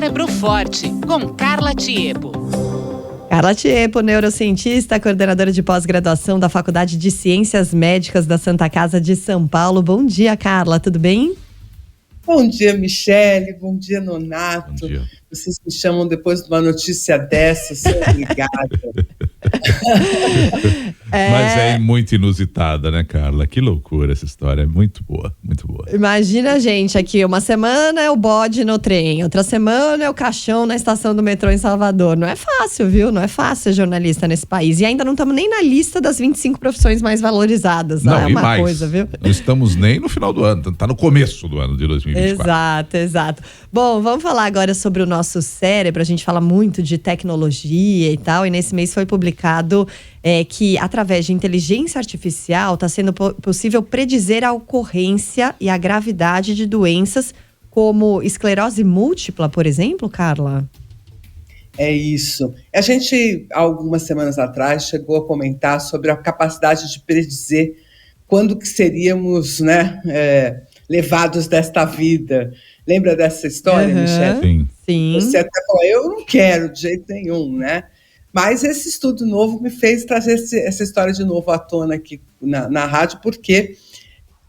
Cérebro Forte, com Carla Tiepo. Carla Tiepo, neurocientista, coordenadora de pós-graduação da Faculdade de Ciências Médicas da Santa Casa de São Paulo. Bom dia, Carla, tudo bem? Bom dia, Michele. Bom dia, Nonato. Bom dia. Vocês me chamam depois de uma notícia dessa, sou obrigada. Mas é muito inusitada, né, Carla? Que loucura essa história, é muito boa, muito boa. Imagina, gente, aqui uma semana é o bode no trem, outra semana é o caixão na estação do metrô em Salvador. Não é fácil, viu? Não é fácil ser jornalista nesse país. E ainda não estamos nem na lista das 25 profissões mais valorizadas. Não, é e uma mais, coisa, viu? Não estamos nem no final do ano, tá no começo do ano de 2024. Exato. Bom, vamos falar agora sobre o nosso cérebro. A gente fala muito de tecnologia e tal, e nesse mês foi publicado que através de inteligência artificial está sendo possível predizer a ocorrência e a gravidade de doenças como esclerose múltipla, por exemplo, Carla? É isso. A gente, algumas semanas atrás, chegou a comentar sobre a capacidade de predizer quando que seríamos, levados desta vida. Lembra dessa história, Michele? Sim. Você até falou, eu não quero de jeito nenhum, né? Mas esse estudo novo me fez trazer essa história de novo à tona aqui na rádio, porque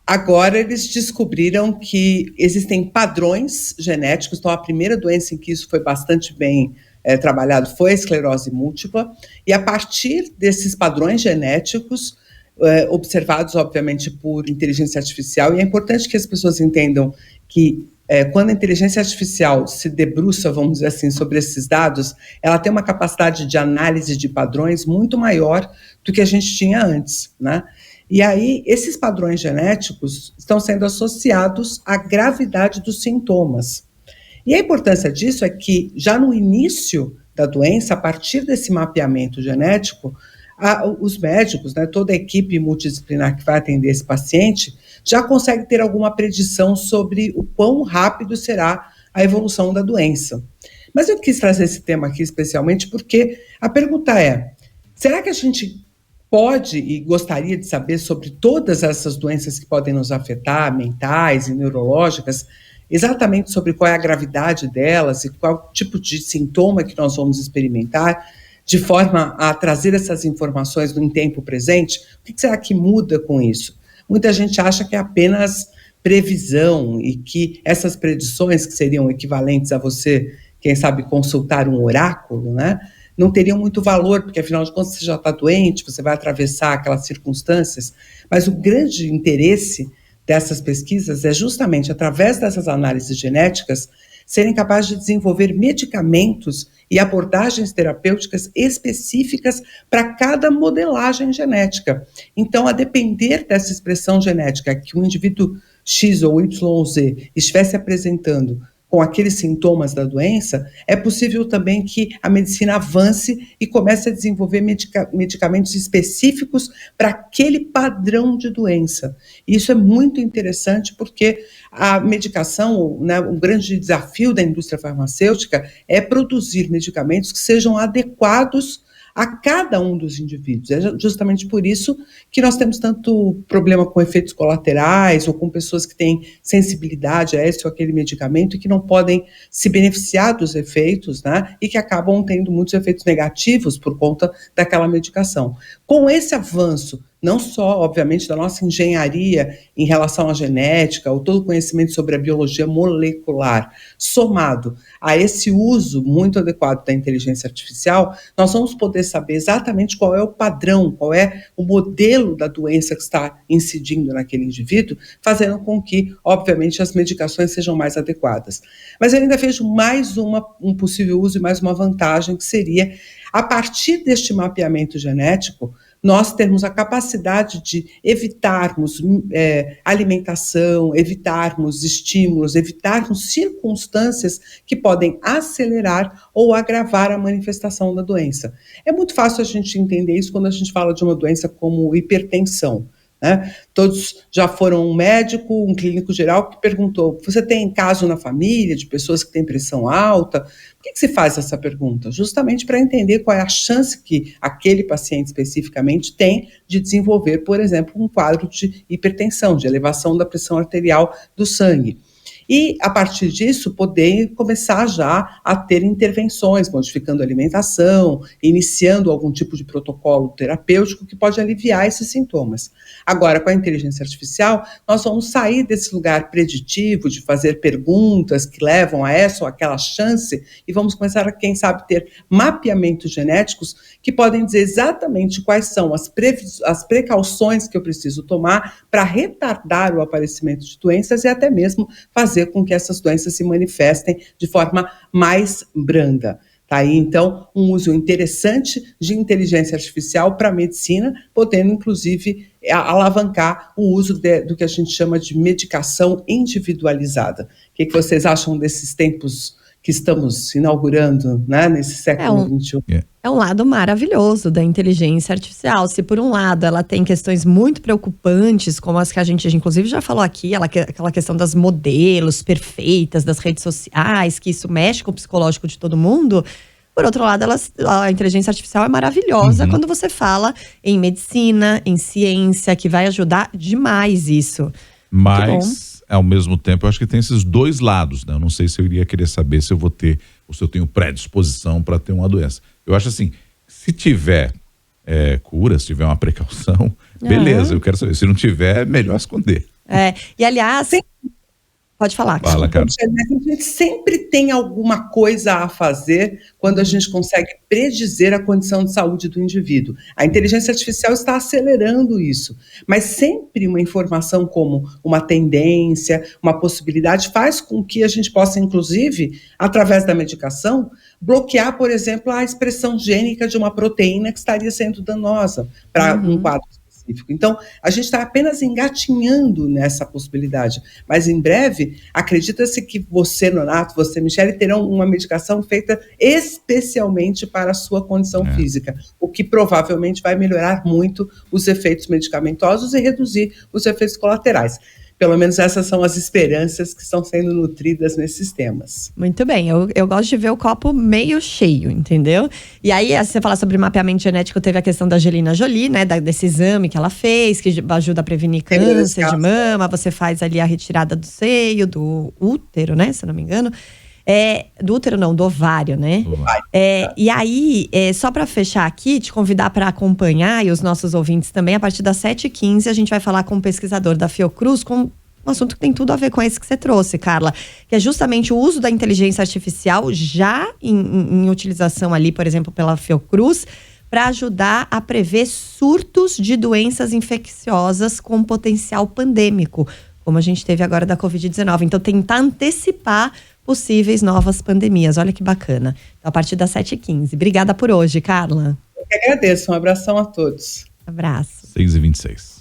agora eles descobriram que existem padrões genéticos. Então, a primeira doença em que isso foi bastante bem trabalhado foi a esclerose múltipla. E a partir desses padrões genéticos, observados, obviamente, por inteligência artificial, e é importante que as pessoas entendam que quando a inteligência artificial se debruça, vamos dizer assim, sobre esses dados, ela tem uma capacidade de análise de padrões muito maior do que a gente tinha antes, né? E aí, esses padrões genéticos estão sendo associados à gravidade dos sintomas. E a importância disso é que, já no início da doença, a partir desse mapeamento genético, os médicos, toda a equipe multidisciplinar que vai atender esse paciente, já consegue ter alguma predição sobre o quão rápido será a evolução da doença. Mas eu quis trazer esse tema aqui especialmente porque a pergunta é, será que a gente pode e gostaria de saber sobre todas essas doenças que podem nos afetar, mentais e neurológicas, exatamente sobre qual é a gravidade delas e qual tipo de sintoma que nós vamos experimentar, de forma a trazer essas informações no tempo presente? O que será que muda com isso? Muita gente acha que é apenas previsão e que essas predições, que seriam equivalentes a você, quem sabe, consultar um oráculo, não teriam muito valor, porque afinal de contas você já está doente, você vai atravessar aquelas circunstâncias. Mas o grande interesse dessas pesquisas é justamente, através dessas análises genéticas, serem capazes de desenvolver medicamentos e abordagens terapêuticas específicas para cada modelagem genética. Então, a depender dessa expressão genética que o indivíduo X ou YZ estivesse apresentando com aqueles sintomas da doença, é possível também que a medicina avance e comece a desenvolver medicamentos específicos para aquele padrão de doença. E isso é muito interessante porque a medicação, um grande desafio da indústria farmacêutica é produzir medicamentos que sejam adequados a cada um dos indivíduos. É justamente por isso que nós temos tanto problema com efeitos colaterais ou com pessoas que têm sensibilidade a esse ou aquele medicamento e que não podem se beneficiar dos efeitos, e que acabam tendo muitos efeitos negativos por conta daquela medicação. Com esse avanço, não só, obviamente, da nossa engenharia em relação à genética, ou todo o conhecimento sobre a biologia molecular, somado a esse uso muito adequado da inteligência artificial, nós vamos poder saber exatamente qual é o padrão, qual é o modelo da doença que está incidindo naquele indivíduo, fazendo com que, obviamente, as medicações sejam mais adequadas. Mas eu ainda vejo mais um possível uso e mais uma vantagem, que seria, a partir deste mapeamento genético, nós termos a capacidade de evitarmos alimentação, evitarmos estímulos, evitarmos circunstâncias que podem acelerar ou agravar a manifestação da doença. É muito fácil a gente entender isso quando a gente fala de uma doença como hipertensão. Todos já foram a um médico, um clínico geral que perguntou, você tem caso na família de pessoas que têm pressão alta? Por que se faz essa pergunta? Justamente para entender qual é a chance que aquele paciente especificamente tem de desenvolver, por exemplo, um quadro de hipertensão, de elevação da pressão arterial do sangue. E, a partir disso, poder começar já a ter intervenções, modificando a alimentação, iniciando algum tipo de protocolo terapêutico que pode aliviar esses sintomas. Agora, com a inteligência artificial, nós vamos sair desse lugar preditivo de fazer perguntas que levam a essa ou aquela chance e vamos começar a, quem sabe, ter mapeamentos genéticos que podem dizer exatamente quais são as precauções que eu preciso tomar para retardar o aparecimento de doenças e até mesmo fazer com que essas doenças se manifestem de forma mais branda. Tá aí, então, um uso interessante de inteligência artificial para a medicina, podendo, inclusive, alavancar o uso do que a gente chama de medicação individualizada. O que vocês acham desses tempos que estamos inaugurando, né, nesse século XXI? É um lado maravilhoso da inteligência artificial. Se por um lado ela tem questões muito preocupantes, como as que a gente inclusive já falou aqui, aquela questão das modelos perfeitas, das redes sociais, que isso mexe com o psicológico de todo mundo. Por outro lado, a inteligência artificial é maravilhosa quando você fala em medicina, em ciência, que vai ajudar demais isso. Mas, ao mesmo tempo, eu acho que tem esses dois lados, né? Eu não sei se eu iria querer saber se eu vou ter, ou se eu tenho predisposição para ter uma doença. Eu acho assim, se tiver cura, se tiver uma precaução, beleza, eu quero saber. Se não tiver, é melhor esconder. E aliás, pode falar. Fala, cara. A gente sempre tem alguma coisa a fazer quando a gente consegue predizer a condição de saúde do indivíduo. A inteligência artificial está acelerando isso, mas sempre uma informação como uma tendência, uma possibilidade, faz com que a gente possa, inclusive, através da medicação, bloquear, por exemplo, a expressão gênica de uma proteína que estaria sendo danosa para um quadro específico. Então, a gente está apenas engatinhando nessa possibilidade, mas em breve, acredita-se que você, Nonato, você, Michele, terão uma medicação feita especialmente para a sua condição física, o que provavelmente vai melhorar muito os efeitos medicamentosos e reduzir os efeitos colaterais. Pelo menos essas são as esperanças que estão sendo nutridas nesses temas. Muito bem, eu gosto de ver o copo meio cheio, entendeu? E aí, você fala sobre mapeamento genético, teve a questão da Angelina Jolie, né? Desse exame que ela fez, que ajuda a prevenir câncer de mama. Você faz ali a retirada do seio, do útero, né? Se eu não me engano. Do útero não, do ovário, né? E aí, só para fechar aqui, te convidar para acompanhar, e os nossos ouvintes também, a partir das 7h15, a gente vai falar com um pesquisador da Fiocruz, com um assunto que tem tudo a ver com esse que você trouxe, Carla, que é justamente o uso da inteligência artificial já em utilização ali, por exemplo, pela Fiocruz, para ajudar a prever surtos de doenças infecciosas com potencial pandêmico, como a gente teve agora da Covid-19. Então, tentar antecipar possíveis novas pandemias. Olha que bacana. Então, a partir das 7h15. Obrigada por hoje, Carla. Eu que agradeço. Um abração a todos. Abraço. 6h26.